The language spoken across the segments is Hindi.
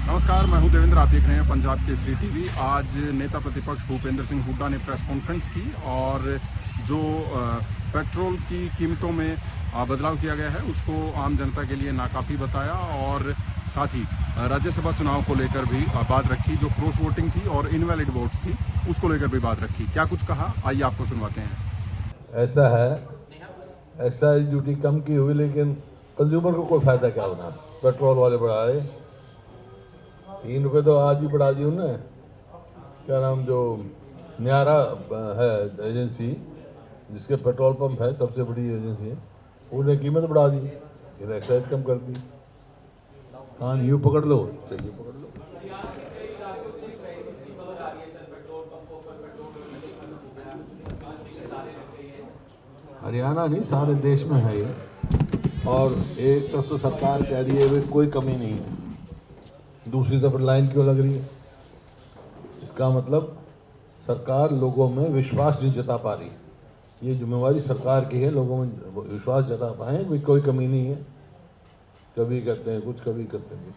नमस्कार, मैं हूं देवेंद्र। आप देख रहे हैं पंजाब केसरी टीवी। आज नेता प्रतिपक्ष भूपेंद्र सिंह हुड्डा ने प्रेस कॉन्फ्रेंस की और जो पेट्रोल की कीमतों में बदलाव किया गया है उसको आम जनता के लिए नाकाफी बताया और साथ ही राज्यसभा चुनाव को लेकर भी बात रखी। जो क्रॉस वोटिंग थी और इनवैलिड वोट्स थी उसको लेकर भी बात रखी। क्या कुछ कहा, आइए आपको सुनवाते हैं। ऐसा है, एक्साइज ड्यूटी कम की हुई लेकिन कंज्यूमर को कोई फायदा क्या होना। पेट्रोल वाले बढ़ाए, 3 रुपये तो आज ही बढ़ा दी उन्होंने। क्या नाम, जो न्यारा है एजेंसी जिसके पेट्रोल पंप है, सबसे बड़ी एजेंसी है, उन्होंने कीमत बढ़ा दी, फिर एक्साइज कम कर दी। कान यूँ पकड़ लो, चाहिए पकड़ लो। हरियाणा नहीं, सारे देश में है ये। और एक तरफ तो सरकार कह रही है कोई कमी नहीं है, दूसरी तरफ लाइन क्यों लग रही है? इसका मतलब सरकार लोगों में विश्वास नहीं जता पा रही। ये जिम्मेवारी सरकार की है, लोगों में विश्वास जता पाए भी कोई कमी नहीं है। कभी कहते हैं कुछ, कभी कहते हैं कुछ।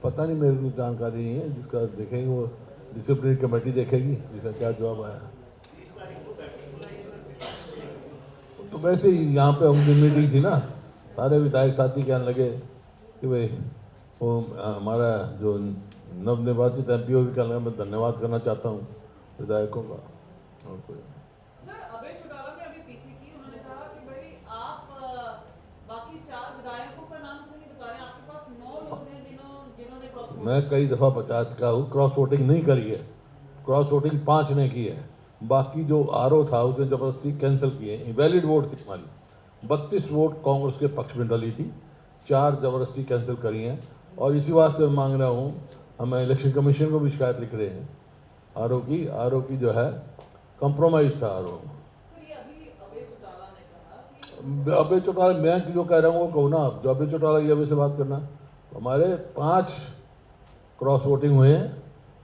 पता नहीं, मेरे को जानकारी नहीं है। जिसका देखेंगे वो डिसिप्लिनरी कमेटी देखेगी जिसका क्या जवाब आया। तो वैसे ही यहाँ पे उनकी मीटिंग थी ना, सारे विधायक साथी कहने लगे कि भाई वो हमारा जो नवनिर्वाचित एमपी भी कहने लगा मैं धन्यवाद करना चाहता हूँ विधायकों का। और कोई सर, अभय चौटाला ने अभी पीसी की, उन्होंने कहा कि भाई आप बाकी 4 विधायकों का नाम क्यों नहीं बता रहे? आपके पास 9 लोग हैं जिन्होंने क्रॉस वोटिंग। मैं कई दफ़ा बता चुका हूँ, क्रॉस वोटिंग नहीं करी है। क्रॉस वोटिंग 5 ने की है, बाकी जो आरओ था उसने ज़बरदस्ती कैंसिल किए। वैलिड वोट थी हमारी, 32 वोट कांग्रेस के पक्ष में डली थी, 4 ज़बरदस्ती कैंसिल करी हैं। और इसी वास्ते मैं मांग रहा हूँ, हमें इलेक्शन कमीशन को भी शिकायत लिख रहे हैं आरओ की जो है कंप्रोमाइज था आरओ। अभय चौटाला, मैं जो कह रहा हूँ वो कहूँ ना आप। जो अभय चौटाला ये अभी से बात करना, हमारे 5 क्रॉस वोटिंग हुए हैं,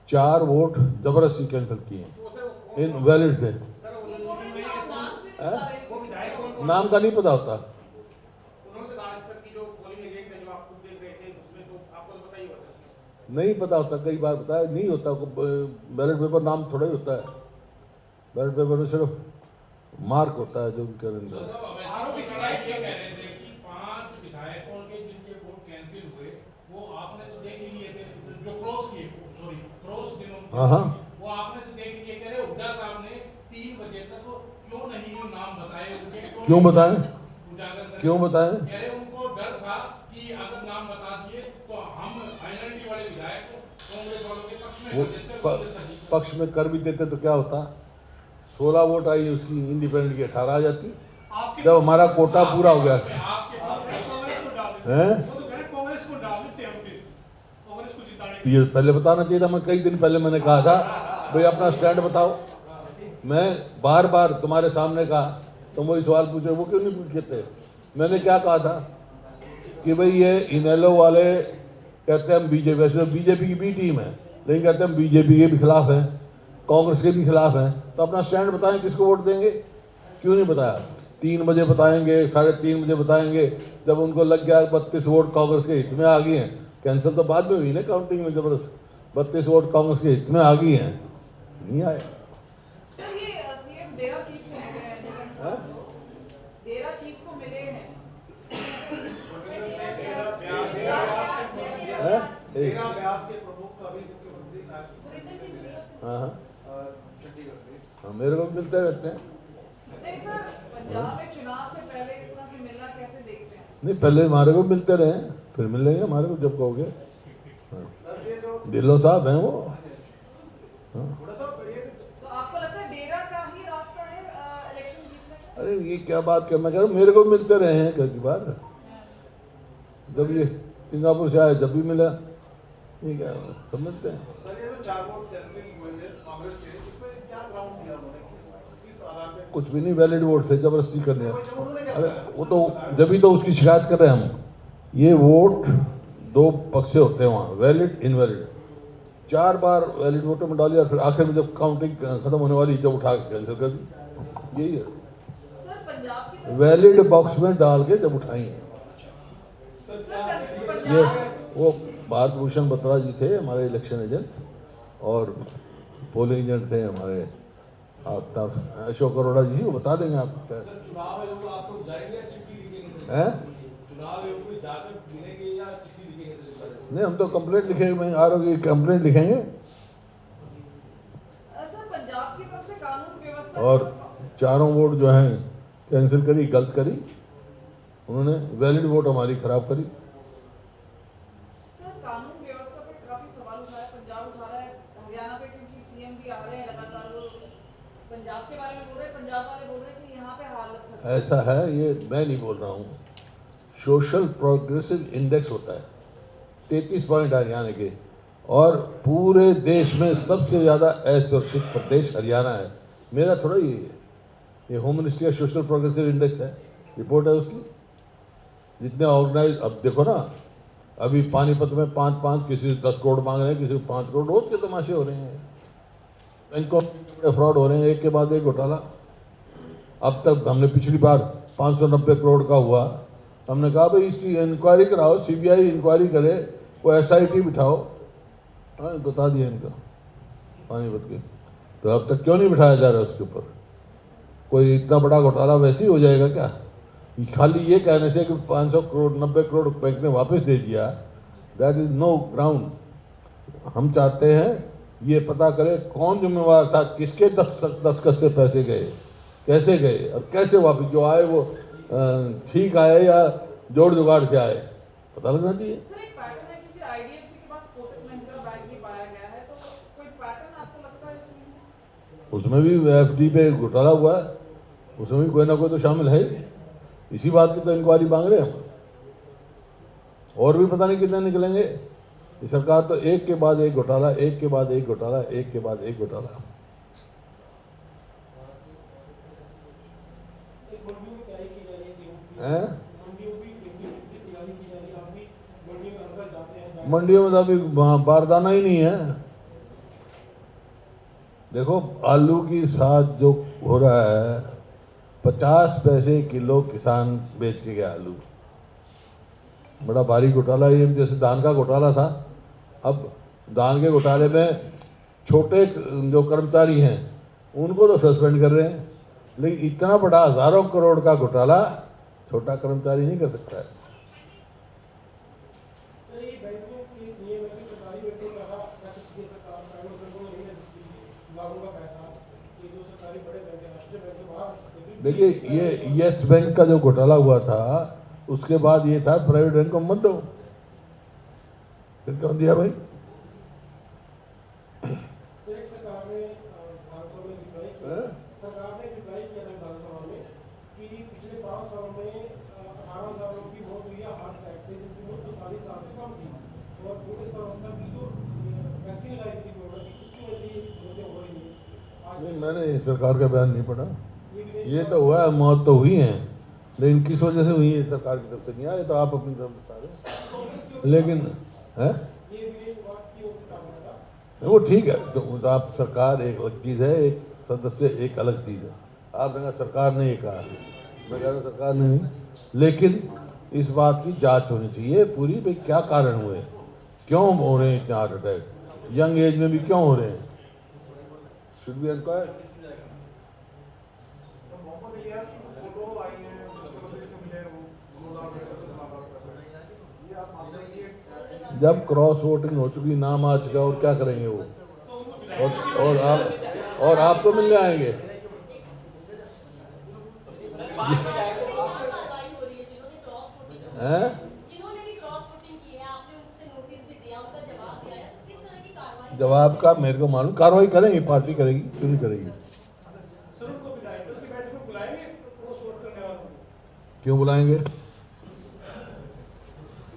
4 वोट जबरदस्ती कैंसिल किए हैं, इन वैलिड थे। नाम का नहीं पता होता। नहीं पता होता, कई बार बताया नहीं होता। बैलेट पेपर नाम थोड़ा ही होता है, बैलेट पेपर में सिर्फ मार्क होता है जो भी करेंगे। हाँ हाँ, वो आपने तो देख लिए। कह रहे हुड्डा साहब ने 3 बजे तक क्यों नहीं नाम बताए? क्यों बताएं? उजागर क्यों बताएं? कह रहे उनको डर था कि अगर नाम बता दिए तो हम माइनॉरिटी वाले विधायक कांग्रेस वालों के पक्ष में कर भी देते तो क्या होता? 16 वोट आई उसकी, इंडिपेंडेंट की 18 आ जाती। जब हमारा कोटा पूरा हो गया है, ये पहले बताना चाहिए था। मैं कई दिन पहले मैंने कहा था भाई अपना स्टैंड बताओ। मैं बार बार तुम्हारे सामने कहा, तुम वही सवाल पूछे, वो क्यों नहीं पूछते? मैंने क्या कहा था कि भाई ये इनेलो वाले कहते हैं हम बीजेपी, वैसे बीजेपी की भी टीम है लेकिन कहते हैं हम बीजेपी के भी खिलाफ हैं, कांग्रेस के भी खिलाफ हैं। तो अपना स्टैंड बताएं, किसको वोट देंगे? क्यों नहीं बताया? 3 बजे बताएंगे, 3:30 बजे बताएंगे। जब उनको लग गया 32 वोट कांग्रेस के हित में आ गई हैं, कैंसिल तो बाद में हुई ना काउंटिंग में, जबरदस्त 32 वोट कांग्रेस के हित में आ गई हैं, नहीं आए। हाँ, मेरे को मिलते रहते हैं। नहीं सर, पंजाब में चुनाव से पहले इस तरह से मिलना कैसे देखते हैं? नहीं, पहले हमारे को मिलते रहे, फिर मिलेंगे हमारे को जब कहोगे। ढिल्लो साहब हैं वो। तो आपको लगता है डेरा का ही रास्ता है इलेक्शन जीतने का? अरे ये क्या बात कर, मैं कह रहा हूँ मेरे को मिलते रहे हैं घर की बार। जब ये सिंगापुर से आए जब भी मिला, ये क्या समझते हैं। कुछ भी नहीं, वैलिड वोट थे, जबरदस्ती करने। अरे वो तो जब भी तो उसकी शिकायत कर रहे हैं हम। ये वोट 2 पक्ष से होते हैं वहाँ, वैलिड इनवैलिड। 4 बार वैलिड वोटर में डाली और फिर आखिर में जब काउंटिंग खत्म होने वाली जब उठा के कैंसिल कर दी। यही है। पंजाब की तरफ वैलिड बॉक्स में डाल के जब उठाई हैं। सर ये पंजाब वो भारत भूषण बत्रा जी थे हमारे इलेक्शन एजेंट, और पोलिंग एजेंट थे हमारे आफ्ताब अशोक अरोड़ा जी, वो बता देंगे आपको क्या सर चुनाव आयोग आप लोग जाएंगे या चिट्ठी लिखेंगे सर? है। चुनाव आयोग में जाकर मिलेंगे या चिट्ठी लिखेंगे सर इस बारे में? नहीं, हम तो कंप्लेंट लिखेंगे, मैं आरोग्य की कंप्लेंट लिखेंगे सर पंजाब की तरफ से कानून व्यवस्था और चारों वोट जो हैं कैंसिल करी, गलत करी उन्होंने, वैलिड वोट हमारी खराब करी। सर कानून व्यवस्था पे काफी सवाल उठा है, पंजाब उठा रहा है, हरियाणा पे क्योंकि सीएम भी आ रहे हैं लगातार, वो पंजाब के बारे में बोल रहे हैं, पंजाब वाले बोल रहे हैं कि यहाँ पे हालत खस्ता है। ऐसा है, ये मैं नहीं बोल रहा हूँ, सोशल प्रोग्रेसिव इंडेक्स होता है 33 पॉइंट हरियाणा के, और पूरे देश में सबसे ज़्यादा असुरक्षित प्रदेश हरियाणा है। मेरा थोड़ा ये है, ये होम मिनिस्ट्री का सोशल प्रोग्रेसिव इंडेक्स है, रिपोर्ट है उसकी। जितने ऑर्गेनाइज, अब देखो ना, अभी पानीपत में 5-5, किसी से 10 करोड़ मांग रहे हैं, किसी को 5 करोड़, रोज के तमाशे हो रहे हैं, बैंकों में फ्रॉड हो रहे हैं, एक के बाद एक घोटाला। अब तक हमने पिछली बार 590 करोड़ का हुआ, हमने कहा भाई इसकी इंक्वायरी कराओ, सीबीआई इंक्वायरी करे, वो एसआईटी बिठाओ। हाँ, बता दिया इनका पानीपत के, तो अब तक क्यों नहीं बिठाया जा रहा उसके ऊपर? कोई इतना बड़ा घोटाला वैसे ही हो जाएगा क्या? खाली ये कहने से कि 500 करोड़ 90 करोड़ बैंक ने वापस दे दिया, दैट इज नो ग्राउंड। हम चाहते हैं ये पता करें कौन जिम्मेवार था, किसके दस्तखत से पैसे गए, कैसे गए, और कैसे वापस जो आए वो ठीक आए या जोड़ जुगाड़ से आए, पता लगना चाहिए। सर एक पैटर्न है क्योंकि आईडीएफसी के पास कोटक महिंद्रा बैंक भी पाया गया है, तो कोई पैटर्न आपको लगता है इसमें? उसमें भी एफडी पे घोटाला हुआ है, उसमें भी कोई ना कोई तो शामिल है ही। इसी बात की तो इंक्वायरी मांग रहे हैं हम, और भी पता नहीं कितने निकलेंगे। ये सरकार तो एक के बाद एक घोटाला, एक के बाद एक घोटाला, एक के बाद एक घोटाला। मंडियों में तैयारी की जा रही है गेहूं की, हैं? मंडियों की तैयारी की जा रही है, आप भी मंडियों में अंदर जाते हैं? मंडियों में तो अभी बारदाना ही नहीं है। देखो, आलू की साथ जो हो रहा है, 50 पैसे किलो किसान बेच के गया आलू, बड़ा भारी घोटाला। ये जैसे धान का घोटाला था, अब धान के घोटाले में छोटे जो कर्मचारी हैं उनको तो सस्पेंड कर रहे हैं, लेकिन इतना बड़ा हजारों करोड़ का घोटाला छोटा कर्मचारी नहीं कर सकता है। सर ये बैंकों के नियम है कि सरकारी बैंकों में रह सकती है सरकार, प्राइवेट बैंकों में नहीं रह सकती लागू का पैसा, ये जो सरकारी बड़े बैंक है, राष्ट्रीय बैंक है, वहाँ रह सकते हैं। देखिए, ये यस बैंक का जो घोटाला हुआ था, उसके बाद ये था प्राइवेट बैंक को मत दो, फिर क्यों दिया भाई? सर एक सरकार ने विधानसभा में रिप्लाई किया, सरकार ने रिप्लाई किया था विधानसभा में कि पिछले 5 सालों में 18 सालों की मौत हुई है हार्ट अटैक से, जिनकी मौत 45 साल से कम थी, और पूरे सालों तक की जो वैक्सीन लाई थी कोरोना की, उसकी वजह से ये मौतें हो रही हैं। नहीं, मैंने सरकार का बयान नहीं पढ़ा। ये तो हुआ है, मौत तो हुई है, लेकिन किस वजह से हुई है सरकार की तरफ से नहीं आया, तो आप अपनी तरफ बता रहे। लेकिन है वो ठीक है, तो आप सरकार एक अलग चीज़ है, एक सदस्य एक अलग चीज़ है। आपने कहा सरकार ने ये कहा, मैं कह रहा हूँ सरकार ने नहीं, लेकिन इस बात की जांच होनी चाहिए पूरी, भाई क्या कारण हुए, क्यों हो रहे हैं इतने हार्ट अटैक, यंग एज में भी क्यों हो रहे हैं, शुड बी इंक्वायर्ड। जब क्रॉस वोटिंग हो चुकी, नाम आ चुका, और क्या करेंगे वो, और आप तो मिलने आएंगे। हैं? जवाब का मेरे को मालूम, कार्रवाई करेंगी, पार्टी करेगी, क्यों नहीं करेगी? सर उनको बुलाएंगे, उनकी बैठक में बुलाएंगे क्रॉस वोट करने वालों को? क्यों बुलाएंगे?